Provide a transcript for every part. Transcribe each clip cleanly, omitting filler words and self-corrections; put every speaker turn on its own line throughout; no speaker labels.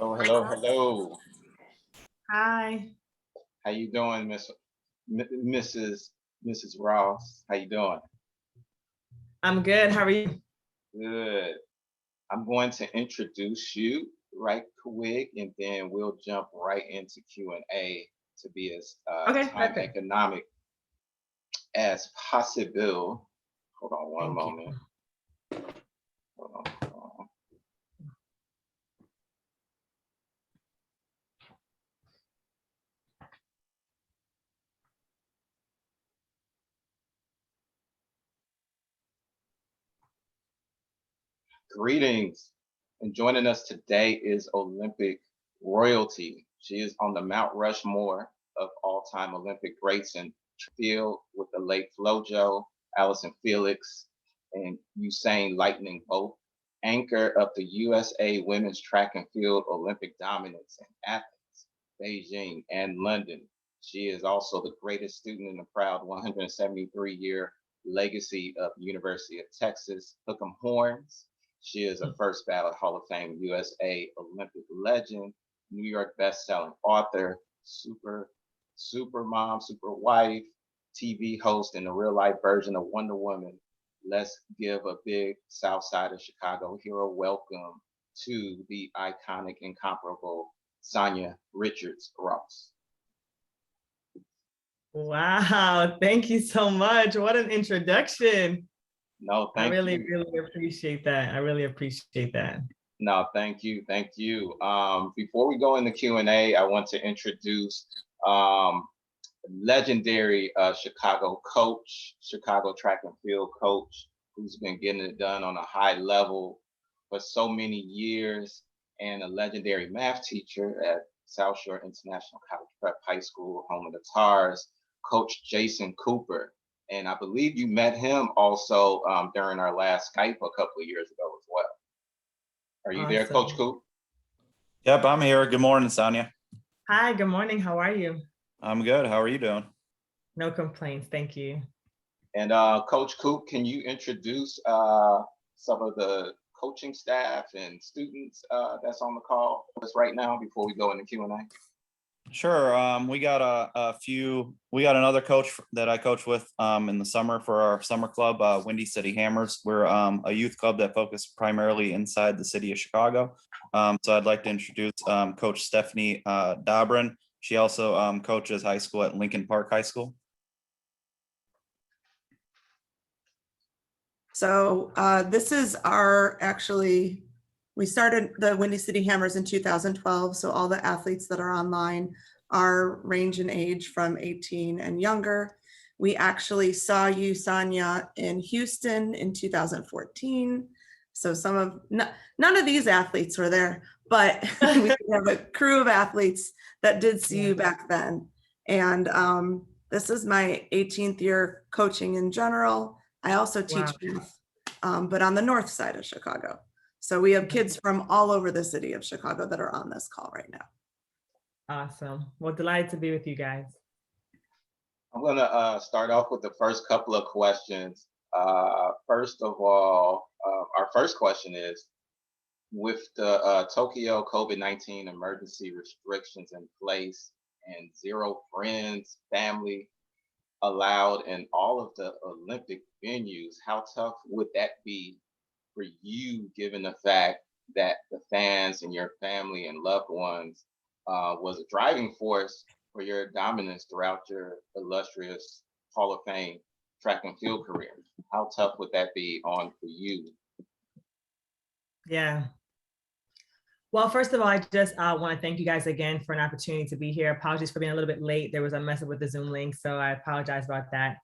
Oh, hello, hello.
Hi.
How you doing, Mrs. Ross? How you doing?
I'm good. How are you?
Good. I'm going to introduce you right quick, and then we'll jump right into Q&A to be as
Okay,
time
perfect.
economic as possible. Hold on one
Thank you.
moment. Hold on, hold on. Greetings. And joining us today is Olympic royalty. She is on the Mount Rushmore of all-time Olympic greats in field with the late Flojo, Allison, Felix, and Usain Lightning Bolt, anchor of the USA women's track and field Olympic dominance in Athens, Beijing, and London. She is also the greatest student in the proud 173-year legacy of University of Texas, Hook'em Horns. She is a first ballot Hall of Fame USA Olympic legend, New York best-selling author, super mom, super wife, TV host, and the real-life version of Wonder Woman. Let's give a big South Side of Chicago hero welcome to the iconic, incomparable Sanya Richards Ross.
Wow. Thank you so much. What an introduction.
No,
I
thank
really
you.
appreciate that. I really appreciate that.
No, thank you. Thank you. Before we go into Q&A, I want to introduce legendary Chicago coach, Chicago track and field coach, who's been getting it done on a high level for so many years, and a legendary math teacher at South Shore International College Prep High School, home of the Tars, Coach Jason Cooper. And I believe you met him also during our last Skype a couple of years ago as well. Are you there, Coach Coop?
Yep, I'm here. Good morning, Sanya.
Hi, good morning. How are you?
I'm good. How are you doing?
No complaints. Thank you.
And Coach Coop, can you introduce some of the coaching staff and students that's on the call with us right now before we go into Q&A?
Sure. We got another coach that I coach with in the summer for our summer club, Windy City Hammers. We're a youth club that focuses primarily inside the city of Chicago. So I'd like to introduce Coach Stephanie Dobrin. She also coaches high school at Lincoln Park High School.
So this is we started the Windy City Hammers in 2012. So all the athletes that are online are range in age from 18 and younger. We actually saw you, Sanya, in Houston in 2014. So none of these athletes were there, but we have a crew of athletes that did see you back then. And this is my 18th year coaching in general. I also teach math, but on the north side of Chicago. So we have kids from all over the city of Chicago that are on this call right now.
Awesome. Well, delighted to be with you guys.
I'm going to start off with the first couple of questions. First of all, our first question is, with the Tokyo COVID-19 emergency restrictions in place and zero friends, family allowed in all of the Olympic venues, how tough would that be for you, given the fact that the fans and your family and loved ones was a driving force for your dominance throughout your illustrious Hall of Fame track and field career? How tough would that be on for you?
Yeah. Well, first of all, I just want to thank you guys again for an opportunity to be here. Apologies for being a little bit late. There was a mess up with the Zoom link, so I apologize about that.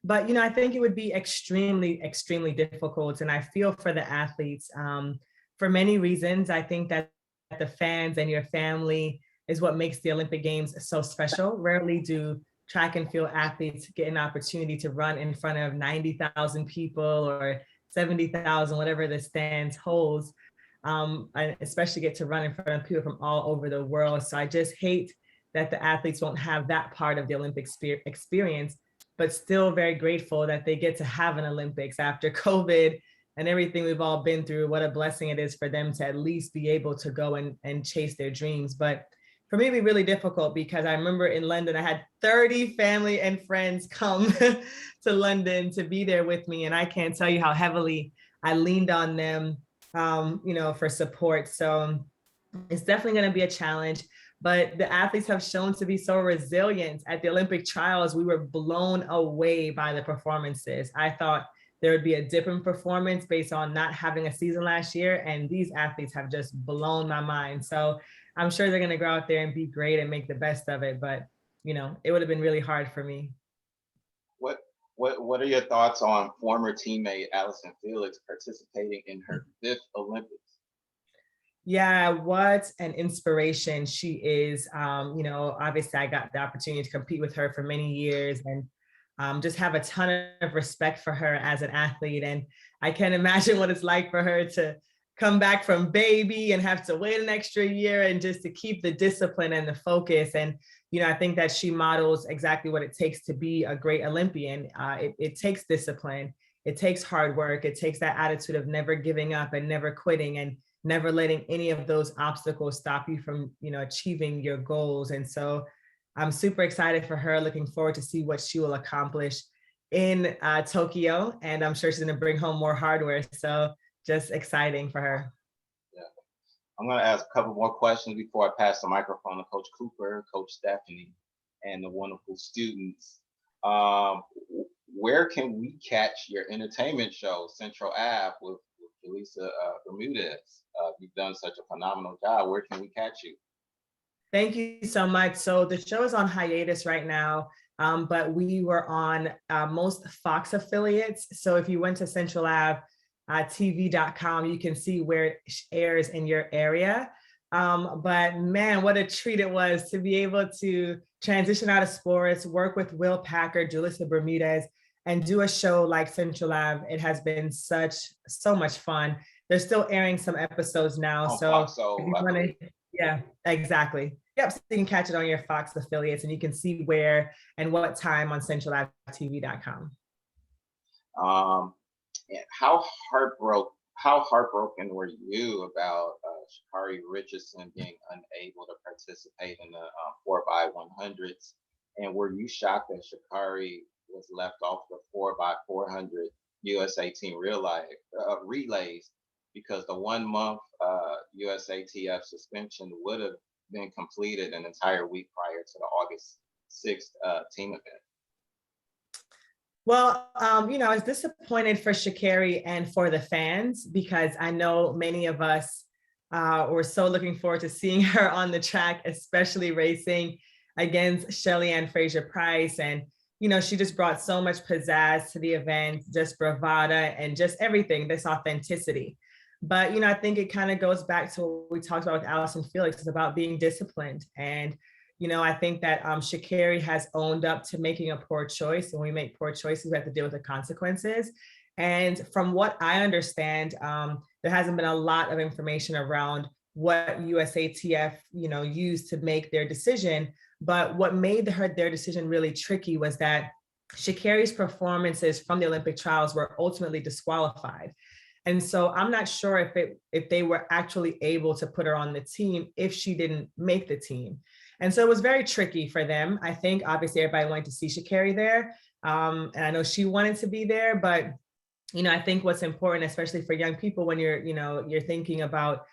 But, I think it would be extremely, extremely difficult. And I feel for the athletes for many reasons. I think that the fans and your family is what makes the Olympic Games so special. Rarely do track and field athletes get an opportunity to run in front of 90,000 people or 70,000, whatever the stands holds. And especially get to run in front of people from all over the world. So I just hate that the athletes won't have that part of the Olympic experience, but still very grateful that they get to have an Olympics after COVID and everything we've all been through, what a blessing it is for them to at least be able to go and chase their dreams. But for me, it'd be really difficult because I remember in London, I had 30 family and friends come to London to be there with me. And I can't tell you how heavily I leaned on them, for support. So it's definitely going to be a challenge. But the athletes have shown to be so resilient. At the Olympic trials, we were blown away by the performances. I thought there would be a dip in performance based on not having a season last year. And these athletes have just blown my mind. So I'm sure they're going to go out there and be great and make the best of it. But, it would have been really hard for me.
What are your thoughts on former teammate Allison Felix participating in her 5th Olympics?
Yeah, what an inspiration she is. Obviously I got the opportunity to compete with her for many years and just have a ton of respect for her as an athlete. And I can't imagine what it's like for her to come back from baby and have to wait an extra year and just to keep the discipline and the focus. And, I think that she models exactly what it takes to be a great Olympian. It takes discipline. It takes hard work. It takes that attitude of never giving up and never quitting and never letting any of those obstacles stop you from, achieving your goals. And so I'm super excited for her, looking forward to see what she will accomplish in Tokyo. And I'm sure she's going to bring home more hardware. So just exciting for her.
Yeah. I'm going to ask a couple more questions before I pass the microphone to Coach Cooper, Coach Stephanie, and the wonderful students. Where can we catch your entertainment show, Central Ave, with Felisa Bermudez? You've done such a phenomenal job. Where can we catch you?
Thank you so much. So the show is on hiatus right now, but we were on most Fox affiliates. So if you went to Central Ave, TV.com, you can see where it airs in your area. But man, what a treat it was to be able to transition out of sports, work with Will Packard, Julissa Bermudez, and do a show like Central Ave. It has been so much fun. They're still airing some episodes now. Yeah, exactly. Yep, so you can catch it on your Fox affiliates and you can see where and what time on centralavtv.com.
And how heartbroken were you about Shikari Richardson being unable to participate in the 4x100s? And were you shocked that Shikari was left off the 4x400 USA team relays because the 1 month USATF suspension would have been completed an entire week prior to the August 6th team event?
Well, I was disappointed for Shikari and for the fans because I know many of us were so looking forward to seeing her on the track, especially racing against Shelly-Ann Fraser-Price. And, she just brought so much pizzazz to the event, just bravada and just everything, this authenticity. But, I think it kind of goes back to what we talked about with Allison Felix. It's about being disciplined. And I think that Shikari has owned up to making a poor choice. When we make poor choices, we have to deal with the consequences. And from what I understand, there hasn't been a lot of information around what USATF, used to make their decision. But what made their decision really tricky was that Shikari's performances from the Olympic trials were ultimately disqualified. And so I'm not sure if they were actually able to put her on the team if she didn't make the team. And so it was very tricky for them. I think obviously everybody wanted to see Shikari there. And I know she wanted to be there, but, I think what's important, especially for young people, when you're thinking about,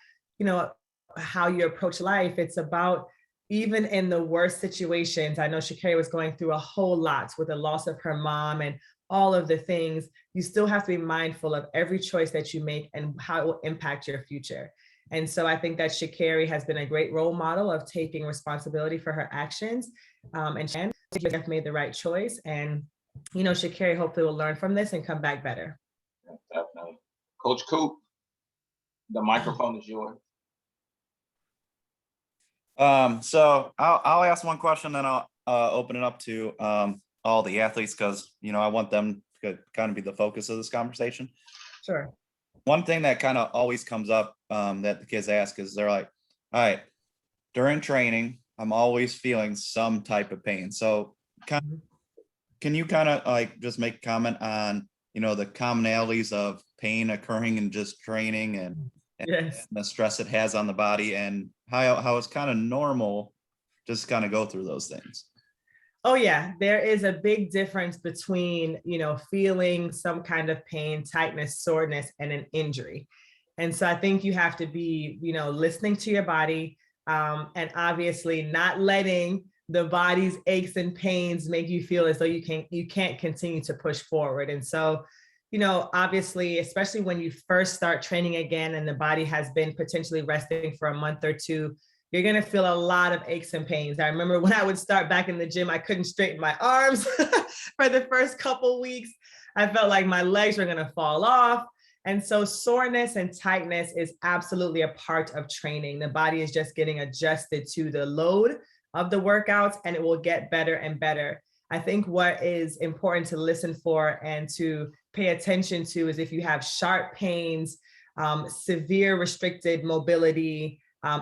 how you approach life, it's about even in the worst situations. I know Shikari was going through a whole lot with the loss of her mom and all of the things. You still have to be mindful of every choice that you make and how it will impact your future. And so I think that Shikari has been a great role model of taking responsibility for her actions. And she has made the right choice. And, Shikari hopefully will learn from this and come back better.
Yeah, definitely. Coach Coop, the microphone is yours.
So I'll ask one question, then I'll open it up to all the athletes because, I want them to kind of be the focus of this conversation.
Sure.
One thing that kind of always comes up that the kids ask is they're like, all right, during training, I'm always feeling some type of pain. So can you kind of like just make a comment on the commonalities of pain occurring in just training and
Yes.
the stress it has on the body, and how it's kind of normal just kind of go through those things.
Oh yeah, there is a big difference between, feeling some kind of pain, tightness, soreness, and an injury. And so I think you have to be, listening to your body, and obviously not letting the body's aches and pains make you feel as though you can't continue to push forward. And so, obviously, especially when you first start training again and the body has been potentially resting for a month or two, you're going to feel a lot of aches and pains. I remember when I would start back in the gym, I couldn't straighten my arms for the first couple weeks. I felt like my legs were going to fall off. And so soreness and tightness is absolutely a part of training. The body is just getting adjusted to the load of the workouts, and it will get better and better. I think what is important to listen for and to pay attention to is if you have sharp pains, severe restricted mobility,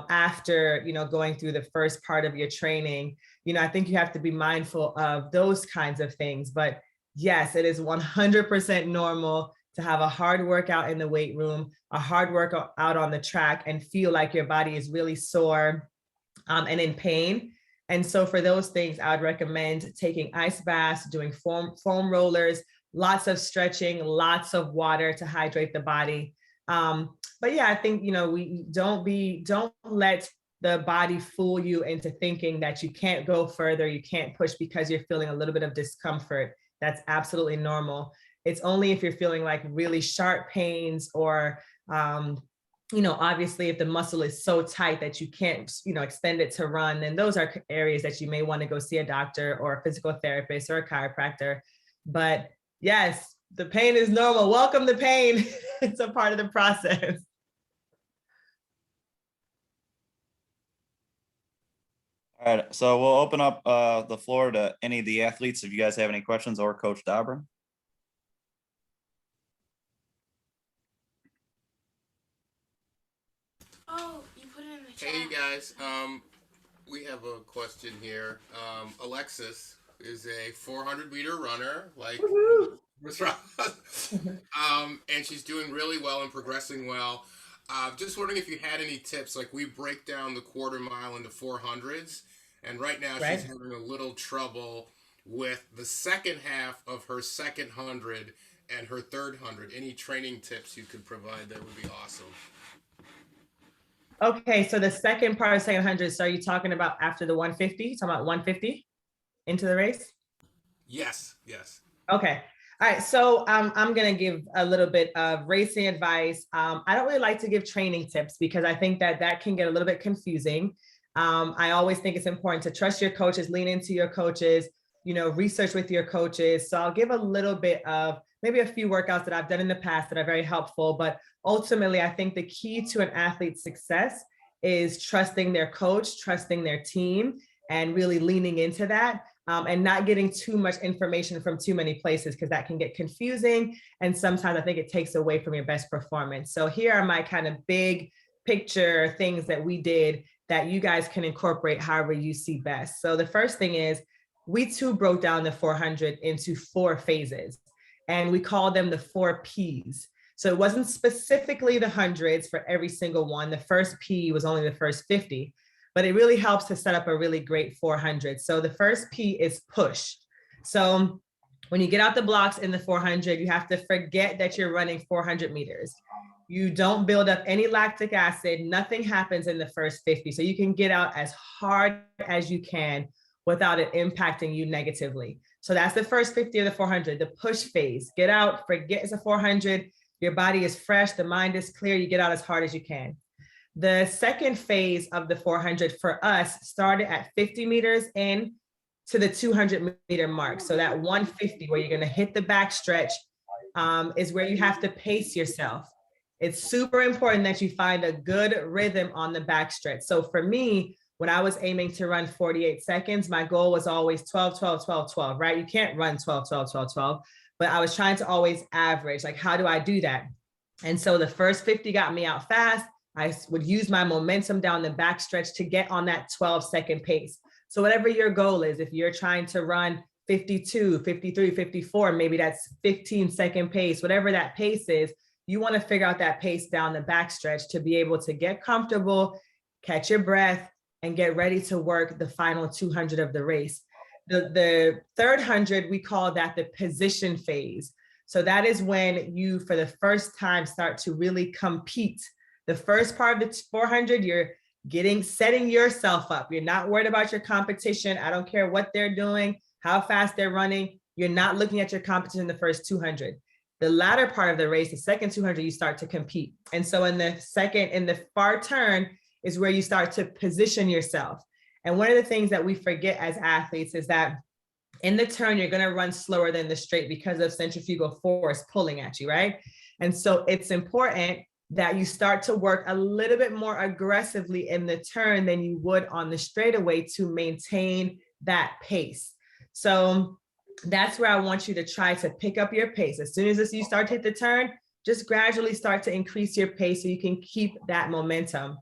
after, going through the first part of your training, I think you have to be mindful of those kinds of things. But yes, it is 100% normal to have a hard workout in the weight room, a hard workout out on the track, and feel like your body is really sore and in pain. And so for those things, I would recommend taking ice baths, doing foam rollers, lots of stretching, lots of water to hydrate the body. But yeah, I think, we don't let the body fool you into thinking that you can't go further, you can't push because you're feeling a little bit of discomfort. That's absolutely normal. It's only if you're feeling like really sharp pains or, obviously if the muscle is so tight that you can't, extend it to run, then those are areas that you may want to go see a doctor or a physical therapist or a chiropractor. But yes, the pain is normal. Welcome the pain. It's a part of the process.
All right, so we'll open up the floor to any of the athletes if you guys have any questions, or Coach Dobrin.
Oh, you put it in the chat.
Hey, you guys. We have a question here. Alexis is a 400-meter runner, like Ms. Ross. And she's doing really well and progressing well. Just wondering if you had any tips. Like, we break down the quarter mile into 400s, and right now
Right.
she's having a little trouble with the second half of her second 100 and her third 100. Any training tips you could provide, that would be awesome.
Okay, so the second part of second 100, so are you talking about after the 150? You talking about 150 into the race?
Yes.
Okay. All right. So I'm going to give a little bit of racing advice. I don't really like to give training tips because I think that can get a little bit confusing. I always think it's important to trust your coaches, lean into your coaches, research with your coaches. So I'll give a little bit of maybe a few workouts that I've done in the past that are very helpful. But ultimately, I think the key to an athlete's success is trusting their coach, trusting their team, and really leaning into that. And not getting too much information from too many places, because that can get confusing. And sometimes I think it takes away from your best performance. So here are my kind of big picture things that we did that you guys can incorporate however you see best. So the first thing is we too broke down the 400 into 4 phases, and we call them the 4 Ps. So it wasn't specifically the hundreds for every single one. The first P was only the first 50. But it really helps to set up a really great 400. So the first P is push. So when you get out the blocks in the 400, you have to forget that you're running 400 meters. You don't build up any lactic acid. Nothing happens in the first 50. So you can get out as hard as you can without it impacting you negatively. So that's the first 50 of the 400, the push phase. Get out, forget it's a 400. Your body is fresh. The mind is clear. You get out as hard as you can. The second phase of the 400 for us started at 50 meters in to the 200 meter mark. So that 150 where you're going to hit the back stretch is where you have to pace yourself. It's super important that you find a good rhythm on the back stretch. So for me, when I was aiming to run 48 seconds, my goal was always 12, 12, 12, 12, right? You can't run 12, 12, 12, 12, but I was trying to always average. Like, how do I do that? And so the first 50 got me out fast. I would use my momentum down the back stretch to get on that 12-second pace. So whatever your goal is, if you're trying to run 52, 53, 54, maybe that's 15-second pace, whatever that pace is, you want to figure out that pace down the backstretch to be able to get comfortable, catch your breath, and get ready to work the final 200 of the race. The third 100, we call that the position phase. So that is when you, for the first time, start to really compete. The first part of the 400, you're setting yourself up. You're not worried about your competition. I don't care what they're doing, how fast they're running. You're not looking at your competition in the first 200. The latter part of the race, the second 200, you start to compete. And so in the far turn is where you start to position yourself. And one of the things that we forget as athletes is that in the turn, you're going to run slower than the straight because of centrifugal force pulling at you, right? And so it's important that you start to work a little bit more aggressively in the turn than you would on the straightaway to maintain that pace. So that's where I want you to try to pick up your pace. As soon as you start to hit the turn, just gradually start to increase your pace so you can keep that momentum.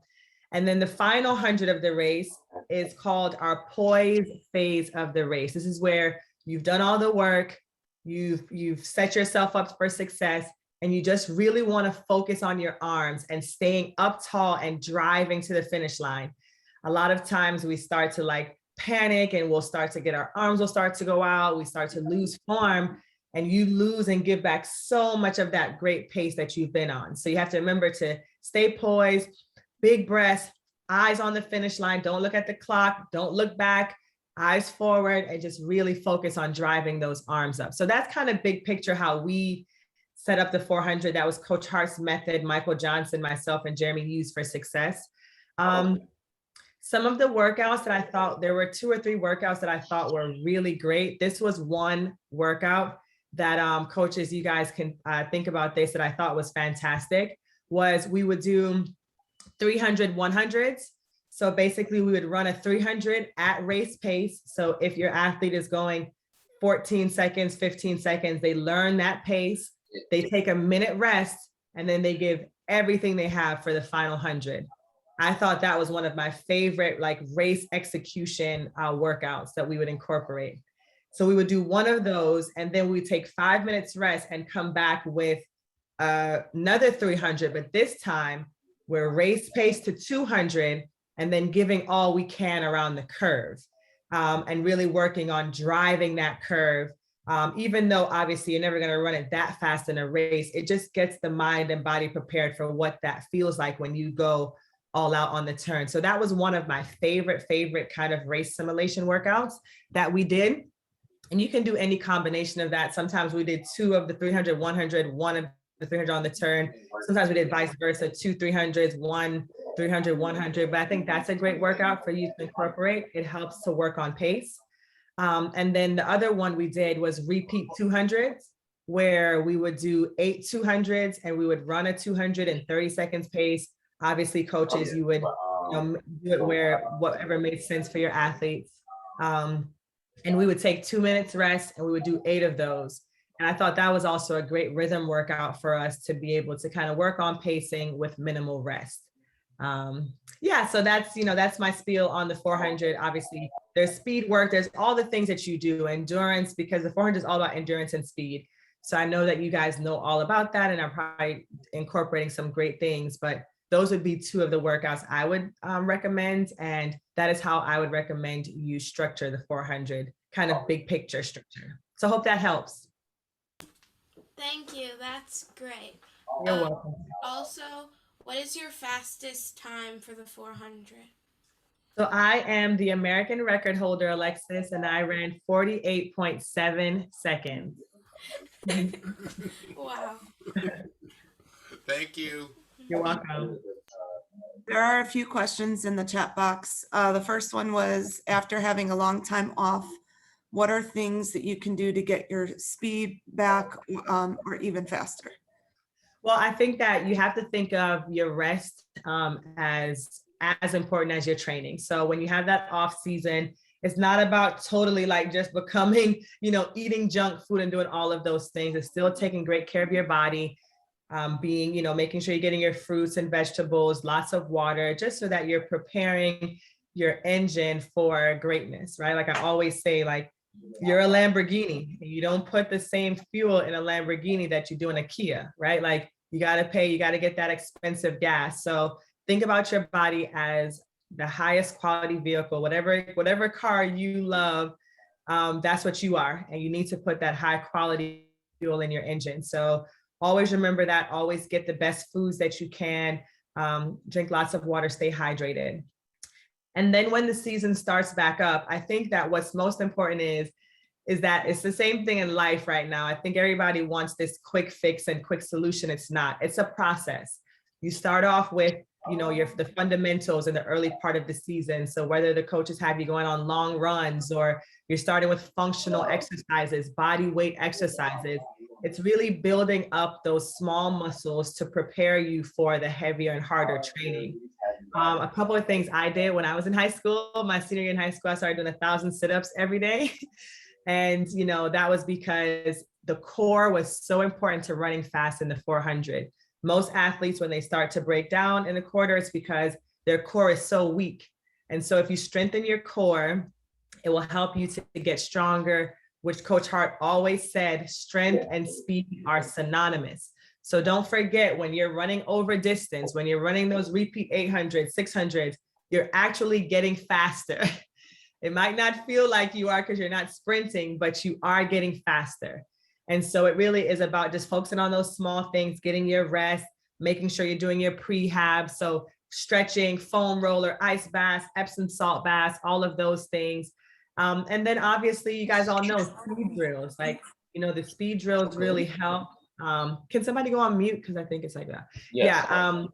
And then the final 100 of the race is called our poise phase of the race. This is where you've done all the work, you've set yourself up for success, and you just really want to focus on your arms and staying up tall and driving to the finish line. A lot of times we start to panic and we'll start to get our arms will start to go out, we start to lose form, and you lose and give back so much of that great pace that you've been on. So you have to remember to stay poised, big breaths, eyes on the finish line. Don't look at the clock. Don't look back, eyes forward, and just really focus on driving those arms up. So that's kind of big picture how we set up the 400. That was Coach Hart's method, Michael Johnson, myself, and Jeremy used for success. Some of the workouts that I thought, there were 2 or 3 workouts that I thought were really great. This was one workout that coaches, you guys can think about this, that I thought was fantastic, was we would do 300 100s. So basically we would run a 300 at race pace. So if your athlete is going 14 seconds, 15 seconds, they learn that pace, they take a minute rest, and then they give everything they have for the final 100. I thought that was one of my favorite race execution workouts that we would incorporate. So we would do one of those, and then we take 5 minutes rest and come back with another 300, but this time we're race pace to 200 and then giving all we can around the curve and really working on driving that curve. Even though obviously you're never going to run it that fast in a race, it just gets the mind and body prepared for what that feels like when you go all out on the turn. So that was one of my favorite kind of race simulation workouts that we did. And you can do any combination of that. Sometimes we did 2 of the 300, 100, 1 of the 300 on the turn. Sometimes we did vice versa, 2 300s, 1 300, 100. But I think that's a great workout for you to incorporate. It helps to work on pace. And then the other one we did was repeat 200s, where we would do 8 200s and we would run a 200 in 30 seconds pace. Obviously, coaches, you would do it where whatever made sense for your athletes. And we would take 2 minutes rest and we would do 8 of those. And I thought that was also a great rhythm workout for us to be able to kind of work on pacing with minimal rest. Yeah, so that's my spiel on the 400. Obviously, there's speed work, there's all the things that you do, endurance, because the 400 is all about endurance and speed. So I know that you guys know all about that, and I'm probably incorporating some great things, but those would be 2 of the workouts I would recommend. And that is how I would recommend you structure the 400, kind of big picture structure. So I hope that helps.
Thank you. That's great.
You're welcome.
Also, what is your fastest time for the 400?
So I am the American record holder, Alexis, and I ran 48.7 seconds.
Wow.
Thank you.
You're welcome.
There are a few questions in the chat box. The first one was, after having a long time off, what are things that you can do to get your speed back or even faster?
Well, I think that you have to think of your rest as important as your training. So when you have that off season, it's not about totally just becoming, eating junk food and doing all of those things. It's still taking great care of your body, making sure you're getting your fruits and vegetables, lots of water, just so that you're preparing your engine for greatness, right? Like I always say, you're a Lamborghini. And you don't put the same fuel in a Lamborghini that you do in a Kia, right? Like you got to pay, you got to get that expensive gas. So think about your body as the highest quality vehicle, whatever car you love, that's what you are. And you need to put that high quality fuel in your engine. So always remember that, always get the best foods that you can, drink lots of water, stay hydrated. And then when the season starts back up, I think that what's most important is that it's the same thing in life right now. I think everybody wants this quick fix and quick solution. It's not, it's a process. You start off with, the fundamentals in the early part of the season. So whether the coaches have you going on long runs or you're starting with functional exercises, body weight exercises, it's really building up those small muscles to prepare you for the heavier and harder training. A couple of things I did when I was in high school, my senior year in high school, I started doing 1,000 sit-ups every day. And, that was because the core was so important to running fast in the 400. Most athletes, when they start to break down in the quarter, it's because their core is so weak. And so if you strengthen your core, it will help you to get stronger, which Coach Hart always said, strength and speed are synonymous. So don't forget, when you're running over distance, when you're running those repeat 800s, 600s, you're actually getting faster. It might not feel like you are because you're not sprinting, but you are getting faster. And so it really is about just focusing on those small things, getting your rest, making sure you're doing your prehab. So stretching, foam roller, ice baths, Epsom salt baths, all of those things. And then obviously you guys all know speed drills, like, the speed drills really help. Can somebody go on mute? Because I think it's like that.
Yes.
Yeah.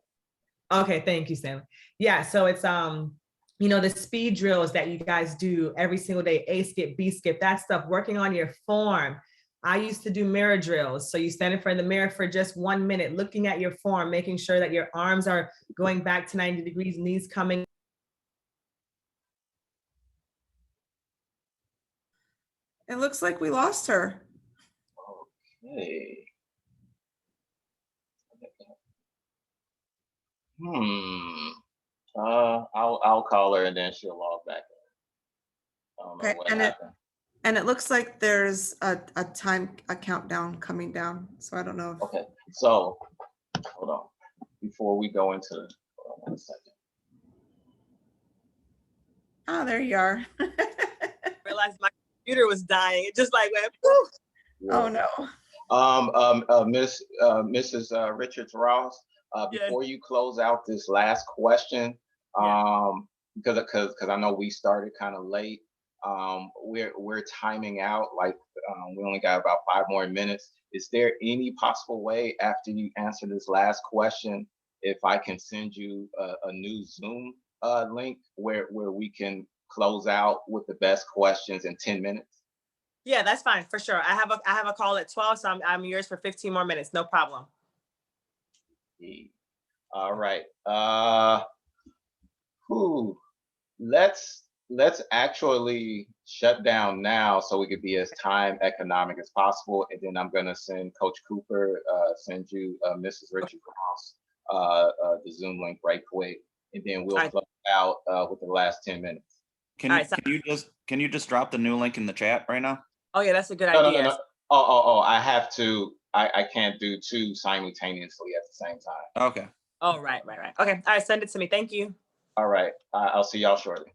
Okay. Thank you, Stanley. Yeah. So it's, the speed drills that you guys do every single day, A skip, B skip, that stuff, working on your form. I used to do mirror drills. So you stand in front of the mirror for just 1 minute, looking at your form, making sure that your arms are going back to 90 degrees, knees coming.
It looks like we lost her.
Okay. I'll call her and then she'll log back in. I don't know
Okay,
what happened.
And it looks like there's a countdown coming down. So I don't know if
Okay, so hold on. Before we go into, hold on 1 second.
Oh, there you are.
Realized my computer was dying. It just like went, poof.
Oh no.
Mrs. Richards Ross, before you close out this last question, because I know we started kind of late, we're timing out, like we only got about 5 more minutes. Is there any possible way after you answer this last question, if I can send you a new Zoom link where we can close out with the best questions in 10 minutes?
Yeah, that's fine for sure. I have a call at 12, so I'm yours for 15 more minutes. No problem.
All right. Let's actually shut down now so we could be as time economic as possible, and then I'm gonna send Coach Cooper, send you Mrs. Richard Ross the Zoom link right quick, and then we'll close out with the last 10 minutes.
Can you just drop the new link in the chat right now?
Oh yeah, that's a good idea.
No. Oh, I have to. I can't do 2 simultaneously at the same time.
Okay.
Oh, right. Okay. All right. Send it to me. Thank you.
All right. I'll see y'all shortly.